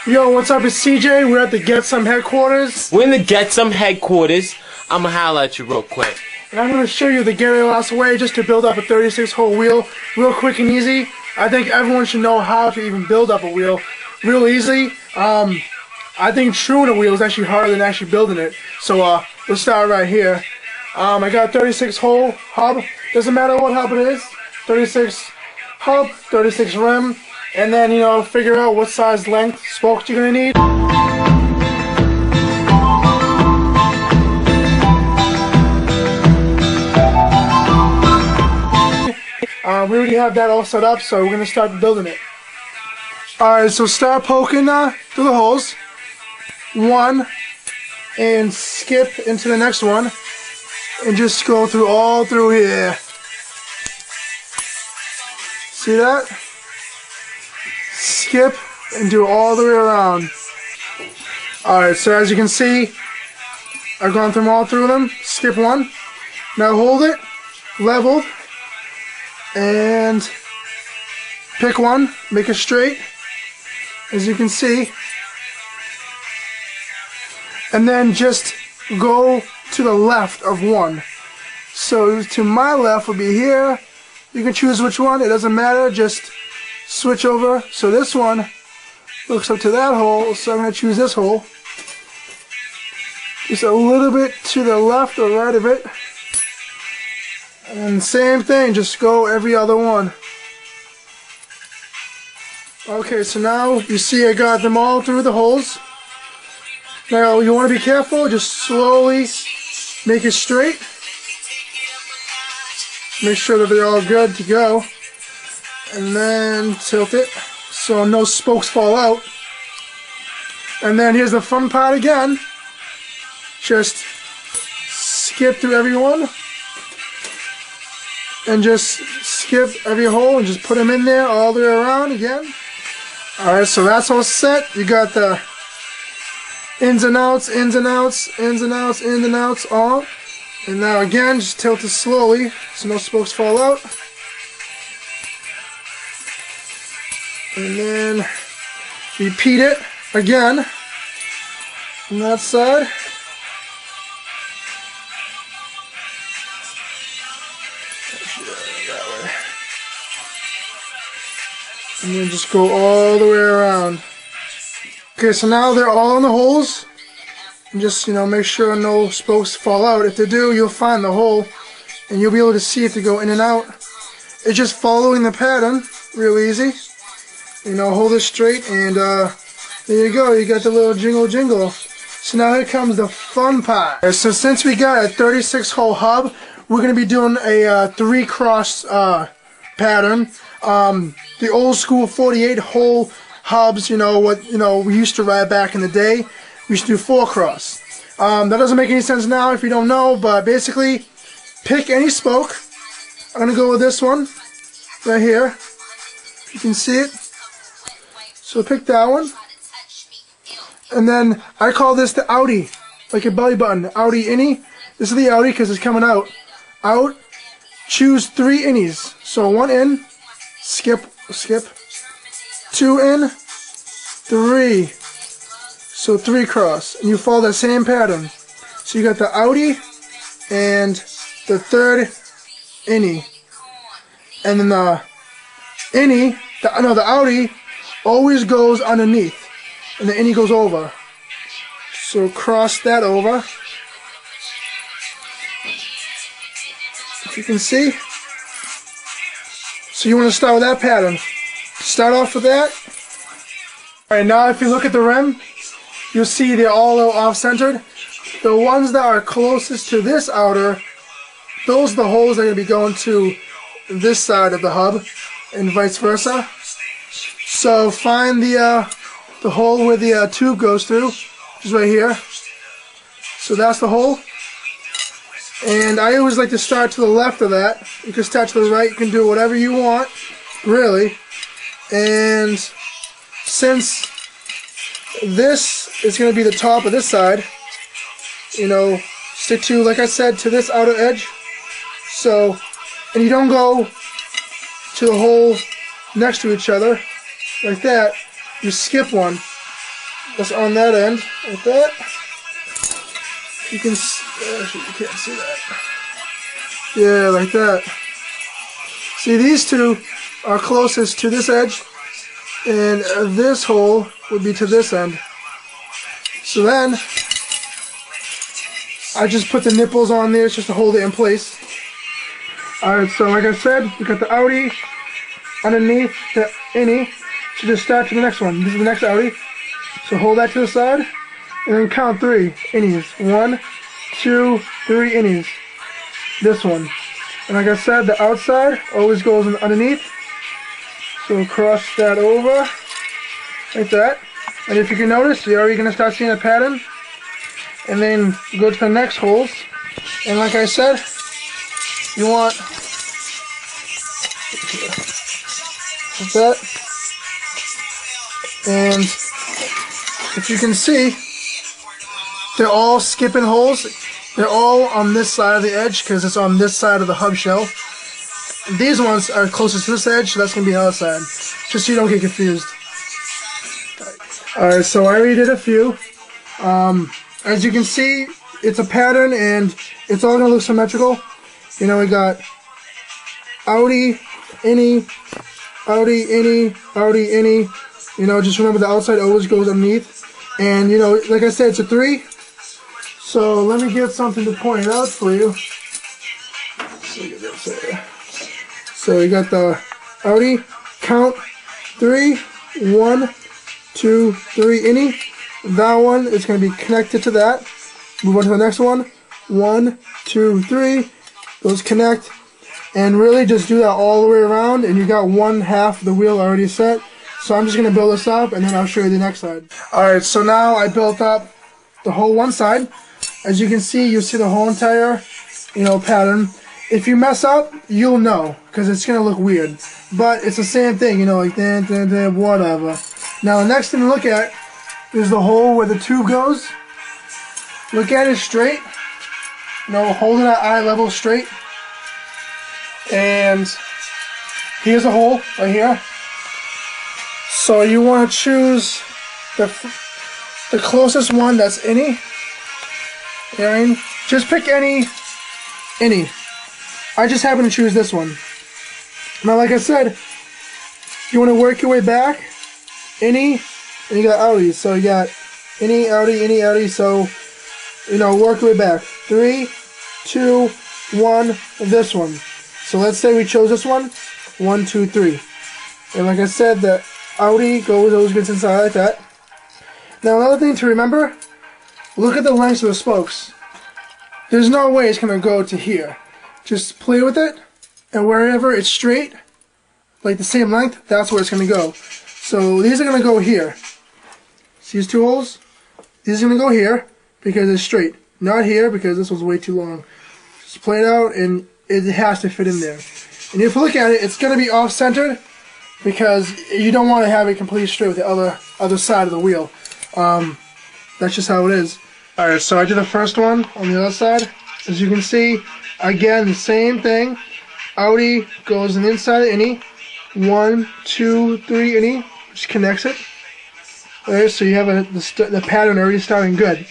Yo, what's up? It's CJ. We're at the Get Some headquarters. We're in the Get Some headquarters. I'ma holla at you real quick. And I'm going to show you the Gary Lost way just to build up a 36-hole wheel real quick and easy. I think everyone should know how to even build up a wheel real easy. I think truing a wheel is actually harder than actually building it. So let's start right here. I got a 36-hole hub. Doesn't matter what hub it is. 36 hub, 36 rim. And then, you know, figure out what size length spokes you're going to need. We already have that all set up, so we're going to start building it. Alright, so start poking through the holes. One, and skip into the next one. And just go through all through here. See that? Skip and do all the way around. Alright, so as you can see, I've gone through all through them. Skip one. Now hold it, level, and pick one, make it straight, as you can see. And then just go to the left of one. So to my left will be here. You can choose which one, it doesn't matter, just switch over. So this one looks up to that hole, so I'm going to choose this hole. Just a little bit to the left or right of it. And same thing, just go every other one. Okay, so now you see I got them all through the holes. Now you want to be careful, just slowly make it straight. Make sure that they're all good to go. And then tilt it so no spokes fall out. And then here's the fun part again. Just skip through every one. And just skip every hole and just put them in there all the way around again. Alright, so that's all set. You got the ins and outs, ins and outs, ins and outs, ins and outs, all. And now again, just tilt it slowly so no spokes fall out. And then repeat it again on that side. And then just go all the way around. Okay, so now they're all in the holes. And just, you know, make sure no spokes fall out. If they do, you'll find the hole and you'll be able to see if they go in and out. It's just following the pattern, real easy. You know, hold it straight and there you go, you got the little jingle jingle. So now here comes the fun part. So since we got a 36-hole hub, we're going to be doing a 3-cross pattern. The old school 48-hole hubs, you know, what we used to ride back in the day, we used to do 4-cross. That doesn't make any sense now if you don't know, but basically, pick any spoke. I'm going to go with this one, right here. You can see it. So pick that one. And then, I call this the outie, like a belly button, outie innie. This is the outie because it's coming out. Out, choose 3 innies. So 1 in, skip, 2 in, 3. So 3 cross. And you follow that same pattern. So you got the outie and the 3rd innie. And then the innie, the outie always goes underneath. And the innie goes over. So cross that over. If you can see. So you want to start with that pattern. Start off with that. Alright, now if you look at the rim, you'll see they're all off-centered. The ones that are closest to this outer, those are the holes that are going to be going to this side of the hub, and vice versa. So find the hole where the tube goes through, which is right here. So that's the hole. And I always like to start to the left of that. You can start to the right, you can do whatever you want, really. And since this is going to be the top of this side, you know, stick to, like I said, to this outer edge. So, and you don't go to the hole next to each other like that. you skip one. That's on that end, like that. You can, actually you can't see that. Yeah, like that. See, these two are closest to this edge, and this hole would be to this end. So then, I just put the nipples on there just to hold it in place. Alright, so like I said, we got the outie underneath the innie. So just start to the next one. This is the next outie. So hold that to the side, and then count 3 innies. 1, 2, 3 innies. This one. And like I said, the outside always goes underneath. So cross that over, like that. And if you can notice, you're already going to start seeing a pattern. And then go to the next holes. And like I said, you want like that. And if you can see, they're all skipping holes. They're all on this side of the edge because it's on this side of the hub shell. These ones are closest to this edge, so that's going to be the other side. Just so you don't get confused. Alright, so I already did a few. As you can see, it's a pattern and it's all going to look symmetrical. You know, we got outie, innie, outie, innie, outie, innie. You know, just remember the outside always goes underneath. And, you know, like I said, it's a 3. So let me get something to point out for you. So you got the outie, count 3, 1, 2, 3, innie. That one is going to be connected to that. Move on to the next one. 1, 2, 3. Those connect. And really just do that all the way around, and you got one half of the wheel already set. So I'm just going to build this up, and then I'll show you the next side. Alright, so now I built up the whole one side. As you can see, you see the whole entire, you know, pattern. If you mess up, you'll know, because it's going to look weird. But it's the same thing, you know, like whatever. Now the next thing to look at is the hole where the tube goes. Look at it straight. You know, holding at eye level straight. And here's a hole right here. So you want to choose the closest one that's innie. You know what I mean? Just pick any innie. I just happen to choose this one. Now, like I said, you want to work your way back. Innie, and you got outies. So you got innie, outie, so, you know, work your way back. 3, 2, 1, this one. So let's say we chose this one. 1, 2, 3. And like I said, the outie always gets inside like that. Now another thing to remember, look at the lengths of the spokes. There's no way it's going to go to here. Just play with it, and wherever it's straight, like the same length, that's where it's going to go. So these are going to go here. See these 2 holes? These are going to go here because it's straight. Not here because this was way too long. Just play it out, and it has to fit in there. And if you look at it, it's going to be off-centered because you don't want to have it completely straight with the other side of the wheel. That's just how it is. Alright, so I did the first one on the other side. As you can see, again, the same thing. Outie goes on the inside of the innie. 1, 2, 3 innie, which connects it. Alright, so you have the pattern already starting good.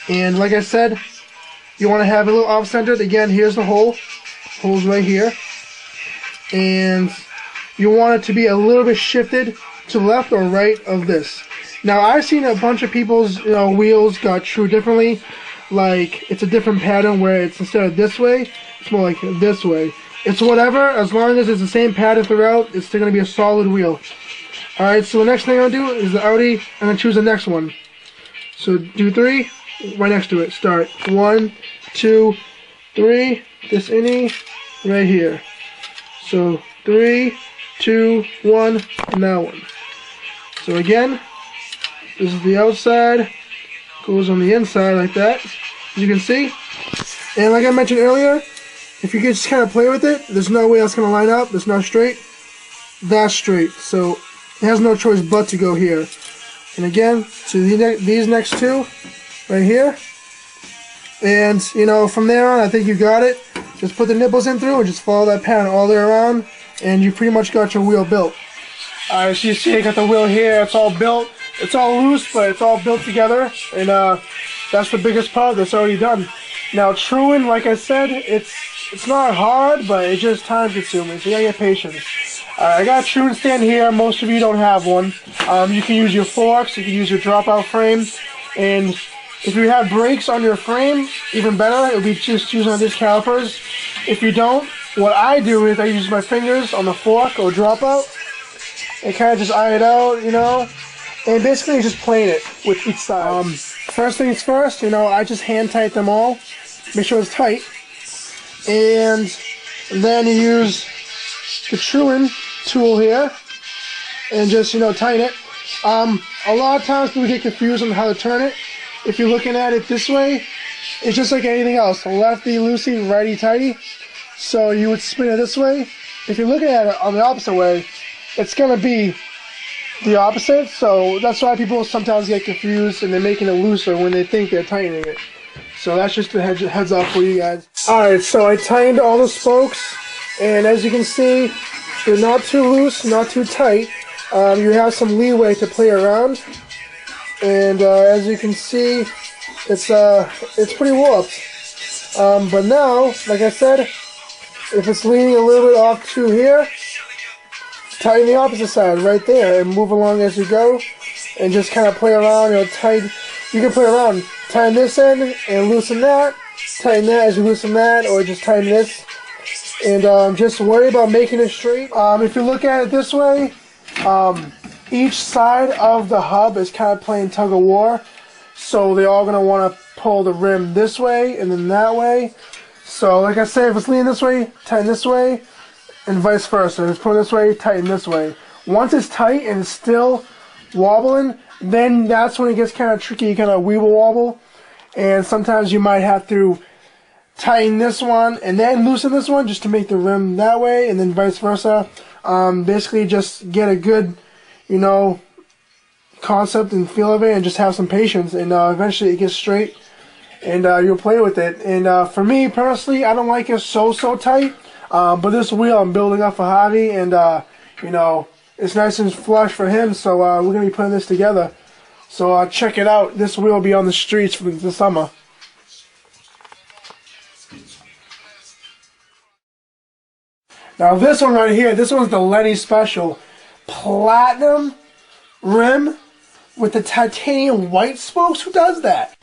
And like I said, you want to have it a little off-centered. Again, here's the hole. Hole's right here. And you want it to be a little bit shifted to the left or right of this. Now, I've seen a bunch of people's wheels got true differently. Like, it's a different pattern where it's instead of this way, it's more like this way. It's whatever, as long as it's the same pattern throughout, it's still going to be a solid wheel. Alright, so the next thing I'm going to do is the outie. I'm going to choose the next one. So, do 3, right next to it. Start. 1, 2, 3, this innie, right here. So, 3, 2, 1, and that one. So again, this is the outside, goes on the inside like that, as you can see. And like I mentioned earlier, if you just kind of play with it, there's no way that's going to line up. It's not straight. That's straight. So it has no choice but to go here. And again, to these next 2 right here. And, you know, from there on, I think you got it. Just put the nipples in through and just follow that pattern all the way around, and you pretty much got your wheel built. As you see, I got the wheel here. It's all built. It's all loose, but it's all built together. And that's the biggest part that's already done. Now, truing, like I said, it's not hard, but it's just time consuming. So you gotta get patience. I got a truing stand here. Most of you don't have one. You can use your forks. You can use your dropout frame. And if you have brakes on your frame, even better. It would be just using these calipers. If you don't, what I do is I use my fingers on the fork or dropout and kind of just eye it out, you know, and basically just plane it with each side. First things first, you know, I just hand tight them all, make sure it's tight, and then you use the truing tool here and just, you know, tighten it. A lot of times people get confused on how to turn it. If you're looking at it this way, it's just like anything else, lefty loosey, righty tighty. So you would spin it this way. If you're looking at it on the opposite way, it's going to be the opposite. So that's why people sometimes get confused and they're making it looser when they think they're tightening it. So that's just a heads up for you guys. Alright, so I tightened all the spokes, and as you can see, they're not too loose, not too tight. You have some leeway to play around, and as you can see, it's pretty warped. But now, like I said, if it's leaning a little bit off to here, tighten the opposite side right there and move along as you go, and just kind of play around. You know, you can play around, tighten this end and loosen that, tighten that as you loosen that, or just tighten this, and just worry about making it straight. If you look at it this way, each side of the hub is kind of playing tug of war, so they're all going to want to pull the rim this way and then that way. So like I say, if it's leaning this way, tighten this way, and vice versa. If it's pulling this way, tighten this way. Once it's tight and it's still wobbling, then that's when it gets kind of tricky. You kind of weeble wobble, and sometimes you might have to tighten this one and then loosen this one just to make the rim that way, and then vice versa. Basically just get a good, you know, concept and feel of it, and just have some patience, and eventually it gets straight, and you'll play with it. And for me personally, I don't like it so tight, but this wheel I'm building up for Javi, and you know, it's nice and flush for him, so we're gonna be putting this together. So check it out. This wheel will be on the streets for the summer. Now this one right here, this one's the Lenny Special Platinum rim with the titanium white spokes. Who does that?